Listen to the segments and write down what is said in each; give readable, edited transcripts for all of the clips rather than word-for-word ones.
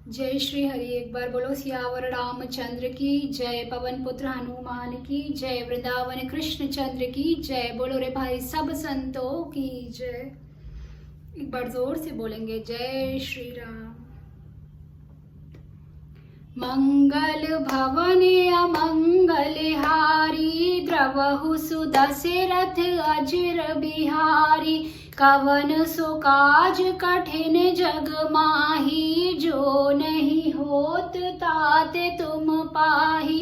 जय श्री हरि। एक बार बोलो सियावर रामचंद्र की जय, पवन पुत्र हनुमान की जय, वृंदावन कृष्ण चंद्र की जय। बोलो रे भाई सब संतों की जय। एक बार जोर से बोलेंगे जय श्री राम। मंगल भवन अमंगल हारी, द्रवहु सुदशरथ अजर बिहारी। कवन सो काज कठिन जग माही, जो नहीं होत ताते तुम पाही।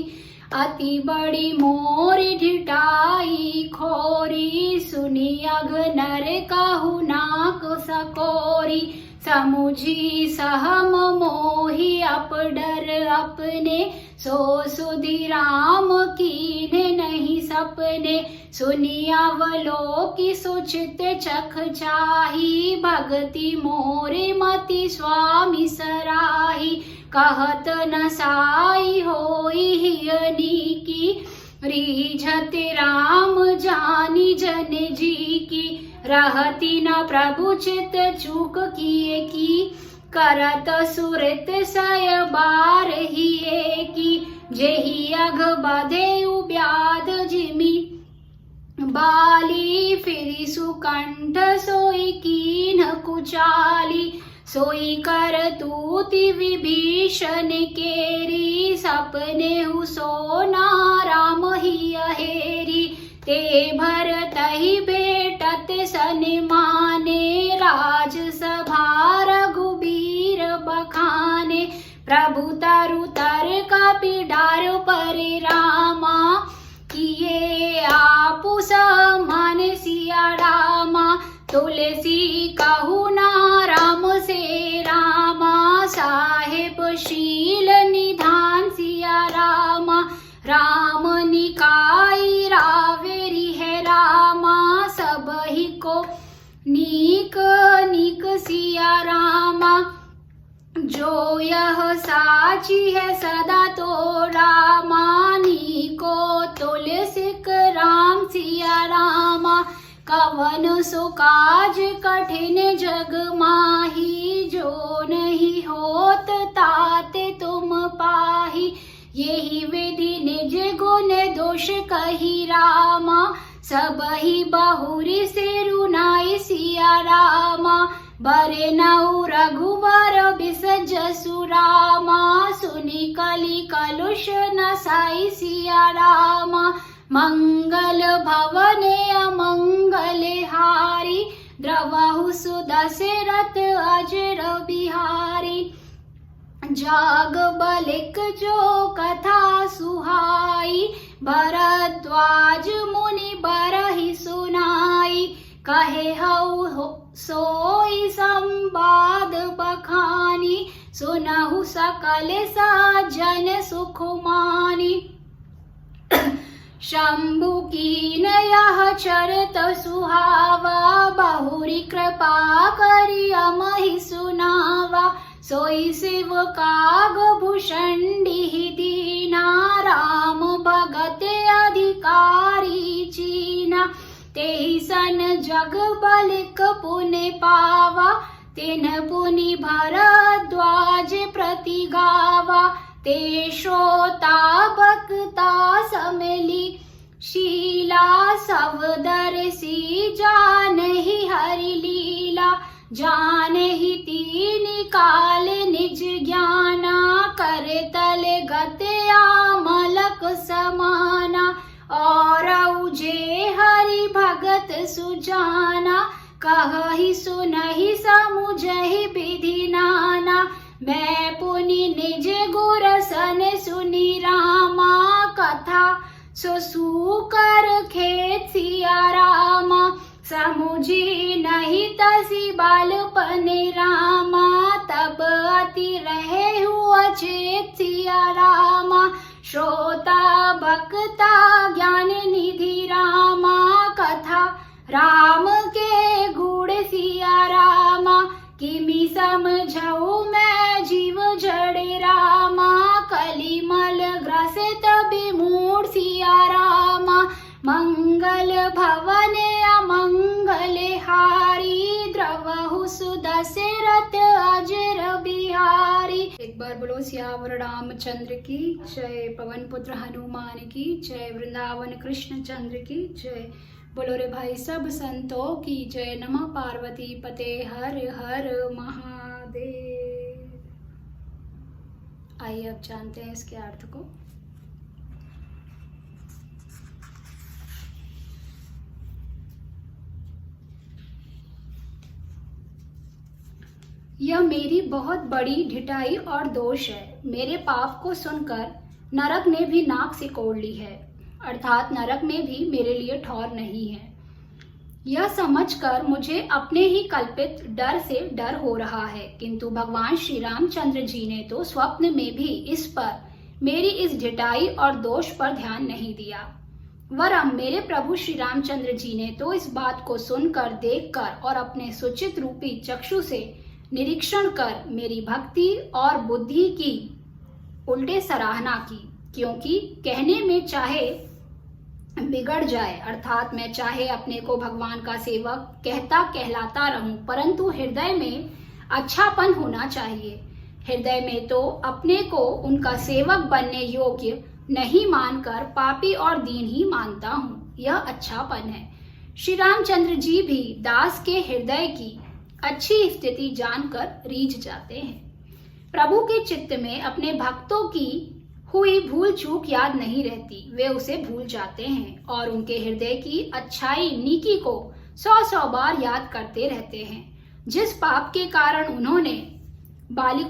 अति बड़ी मोरी ढिठाई खोरी, सुनी अघ नर कहु नाक सकोरी। समुझी सहम मोहि अपडर अपने, सो सुधि राम कीन्हे नहीं सपने। सुनी अवलोकि सुचित चख चाही, भगति मोरे मति स्वामी सराही। कहत न साई होई हियनी की, रीझत राम जानी जन जी की। रहती न प्रभु चित चूक किए की, करत सुरत सय बार हिए की। जेहि अघ बधे व्याध जिमि, बाली फिरि सुकंठ सोई कीन्ह कुचाली। सोई कर तूति विभीषण केरी, सपने हु सोना राम ही अहेरी। ते भरतहि भेटत सन्माने, राज सभा रघुबीर बखाने। प्रभु तरु तर कपि डार परे रामा, किए आपु समान सिया रामा। तुलसी कहु ना राम से रामा, साहेब शील निधान सिया रामा। राम निकाई रावेरी है रामा, सबहि को नीक नीक सिया रामा। जो यह साची है सदा तो रामा, नीको तुलसिक राम सिया रामा। कवन सो काज कठिन जग माही, जो नहीं होत ताते तुम पाही। यही विधि निज गुण दोष कही रामा, सबहि बहुरी से रुनाई सिया रामा। बरे नऊ रघुवर बिसज सुरामा, सुनि कलि कलुष नसाई सिया रामा। मंगल भवन अमंगल हारी, द्रवहु सुदशरथ अजर बिहारी। जाग बलिक जो कथा सुहाई, भरद्वाज मुनि बरहि सुनाई। कहे हऊ सोई संवाद बखानी, सुनहु सकल साजन सुख मानी। शंभु कीन यह चरित सुहावा, बहुरी कृपा करि अमहि सुनावा। सोई शिव काग भूषण्डि दीना, राम भगत अधिकारी चीना। तेहि सन जग बलिक पुनि पावा, तिन पुनि भरद्वाज प्रति गावा। ते श्रोता भक्ता समिली, शीला सवदर सी जानहि हरि लीला। जानहि तीनि काल निज ज्ञाना, कर तल गत आमलक समाना। और उजे हरि भगत सुजाना, कहहि सुनहि समुझहि विधि नाना। मैं पुनि निज गुर सन सुनि रामा, कथा सो सुकर खेत सिया रामा। समुझी नहीं तसी बालपन रामा, तब अति रहे हुआ चेत सिया रामा। श्रोता भक्ता ज्ञान निधि रामा, कथा राम के गुण सिया रामा। किमि समझऊ मैं जीव जड़े रामा, कलिमल ग्रसित विमूढ़ सिया रामा। मंगल भवन अमंगल हारी, द्रवहु सुदशरथ दशरथ अजर बिहारी। एक बार बोलो सियावर रामचंद्र की जय, पवन पुत्र हनुमान की जय, वृंदावन कृष्ण चंद्र की जय। बोलो रे भाई सब संतों की जय। नमः पार्वती पते हर हर महादेव। आइए अब जानते हैं इसके अर्थ को। यह मेरी बहुत बड़ी ढिठाई और दोष है। मेरे पाप को सुनकर नरक ने भी नाक सिकोड़ ली है, अर्थात नरक में भी मेरे लिए ठौर नहीं है। यह समझकर मुझे अपने ही कल्पित डर से डर हो रहा है, किंतु भगवान श्री रामचंद्र जी ने तो स्वप्न में भी इस पर, मेरी इस ढिठाई और दोष पर ध्यान नहीं दिया। वरम मेरे प्रभु श्री रामचंद्र जी ने तो इस बात को सुनकर, देखकर और अपने सुचित रूपी चक्षु से निरीक्षण कर मेरी भक्ति और बुद्धि की उल्टे सराहना की, क्योंकि कहने में चाहे बिगड़ जाए, अर्थात मैं चाहे अपने को भगवान का सेवक कहलाता रहूं, परंतु हृदय में अच्छापन होना चाहिए। हृदय में तो अपने को उनका सेवक बनने योग्य नहीं मानकर पापी और दीन ही मानता हूँ, यह अच्छापन है। श्री रामचंद्र जी भी दास के हृदय की अच्छी स्थिति जानकर रीझ जाते हैं। प्रभु के चित्त में अपने भक्तों की हुई भूल चूक याद नहीं रहती, वे उसे भूल जाते हैं और उनके हृदय की अच्छाई नीकी को 100 बार याद करते रहते हैं। जिस पाप के कारण उन्होंने बाली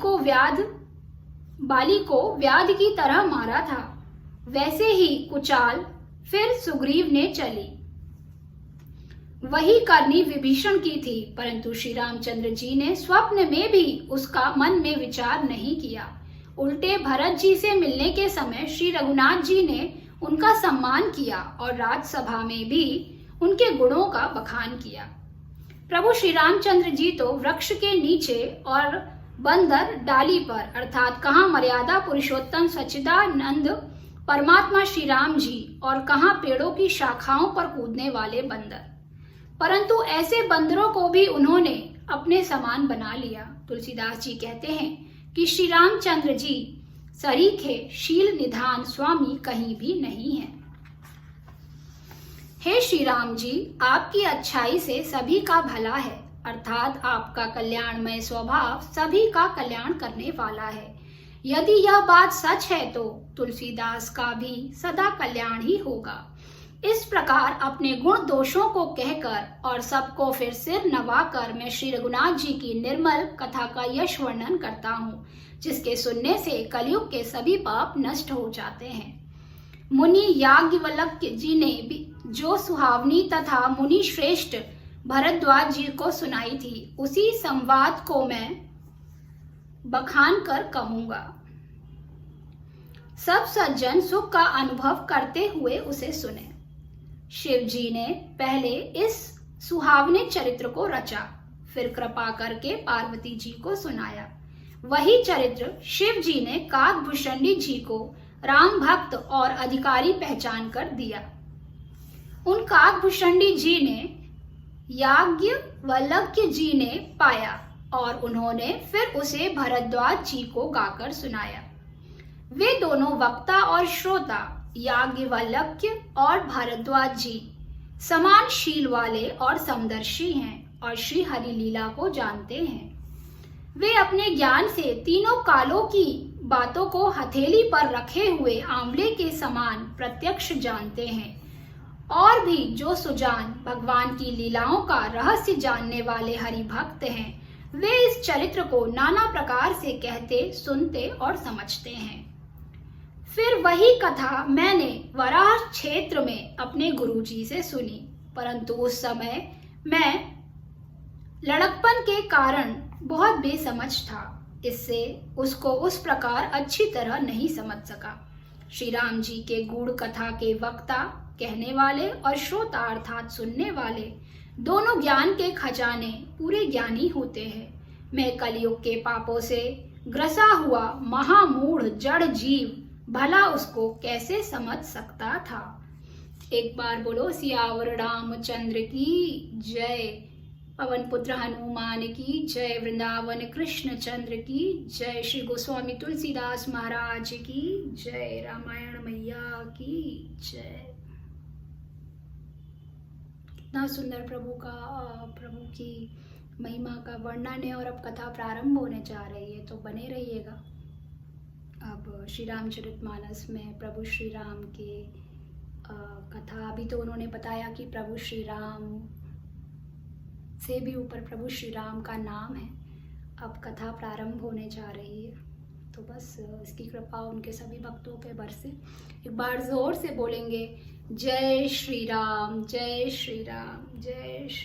को व्याध की तरह मारा था, वैसे ही कुचाल फिर सुग्रीव ने चली। वही करनी विभीषण की थी, परंतु श्री रामचंद्र जी ने स्वप्न में भी उसका मन में विचार नहीं किया। उल्टे भरत जी से मिलने के समय श्री रघुनाथ जी ने उनका सम्मान किया और राजसभा में भी उनके गुणों का बखान किया। प्रभु श्री रामचंद्र जी तो वृक्ष के नीचे और बंदर डाली पर, अर्थात कहाँ मर्यादा पुरुषोत्तम सच्चिदानंद परमात्मा श्री राम जी और कहाँ पेड़ों की शाखाओं पर कूदने वाले बंदर, परंतु ऐसे बंदरों को भी उन्होंने अपने समान बना लिया। तुलसीदास जी कहते हैं कि श्री रामचंद्र जी सरीखे शील निधान स्वामी कहीं भी नहीं है। हे श्री राम जी, आपकी अच्छाई से सभी का भला है, अर्थात आपका कल्याणमय स्वभाव सभी का कल्याण करने वाला है। यदि यह बात सच है तो तुलसीदास का भी सदा कल्याण ही होगा। इस प्रकार अपने गुण दोषों को कहकर और सबको फिर सिर नवाकर मैं श्री रघुनाथ जी की निर्मल कथा का यश वर्णन करता हूँ, जिसके सुनने से कलयुग के सभी पाप नष्ट हो जाते हैं। मुनि याज्ञवल्क्य जी ने भी जो सुहावनी तथा मुनि श्रेष्ठ भरद्वाज जी को सुनाई थी, उसी संवाद को मैं बखान कर कहूंगा। सब सज्जन सुख का अनुभव करते हुए उसे सुने। शिव जी ने पहले इस सुहावने चरित्र को रचा, फिर कृपा करके पार्वती जी को सुनाया। वही चरित्र शिव जी ने काकभूषणी जी को राम भक्त और अधिकारी पहचान कर दिया। उन काकभूषणी जी ने याज्ञवल्क्य जी ने पाया और उन्होंने फिर उसे भरद्वाज जी को गाकर सुनाया। वे दोनों वक्ता और श्रोता याज्ञवल्क्य और भारद्वाज जी समान शील वाले और समदर्शी हैं और श्री हरि लीला को जानते हैं। वे अपने ज्ञान से तीनों कालों की बातों को हथेली पर रखे हुए आंवले के समान प्रत्यक्ष जानते हैं। और भी जो सुजान भगवान की लीलाओं का रहस्य जानने वाले हरि भक्त हैं, वे इस चरित्र को नाना प्रकार से कहते, सुनते और समझते हैं। फिर वही कथा मैंने वराह क्षेत्र में अपने गुरुजी से सुनी, परंतु उस समय मैं लड़कपन के कारण बहुत बेसमझ था, इससे उसको उस प्रकार अच्छी तरह नहीं समझ सका। श्री राम जी के गूढ़ कथा के वक्ता कहने वाले और श्रोता अर्थात सुनने वाले दोनों ज्ञान के खजाने पूरे ज्ञानी होते हैं। मैं कलयुग के पापों से ग्रसा हुआ महामूढ़ जड़ जीव भला उसको कैसे समझ सकता था। एक बार बोलो सियावर रामचंद्र की जय। पवन पुत्र हनुमान की जय, वृंदावन कृष्ण चंद्र की जय, श्री गोस्वामी तुलसीदास महाराज की जय, रामायण मैया की जय। कितना सुंदर प्रभु की महिमा का वर्णन है। और अब कथा प्रारंभ होने जा रही है, तो बने रहिएगा। अब श्री रामचरितमानस में प्रभु श्री राम के कथा, अभी तो उन्होंने बताया कि प्रभु श्री राम से भी ऊपर प्रभु श्री राम का नाम है। अब कथा प्रारंभ होने जा रही है, तो बस इसकी कृपा उनके सभी भक्तों पे बरसे। एक बार जोर से बोलेंगे जय श्री राम, जय श्री राम, जय श्री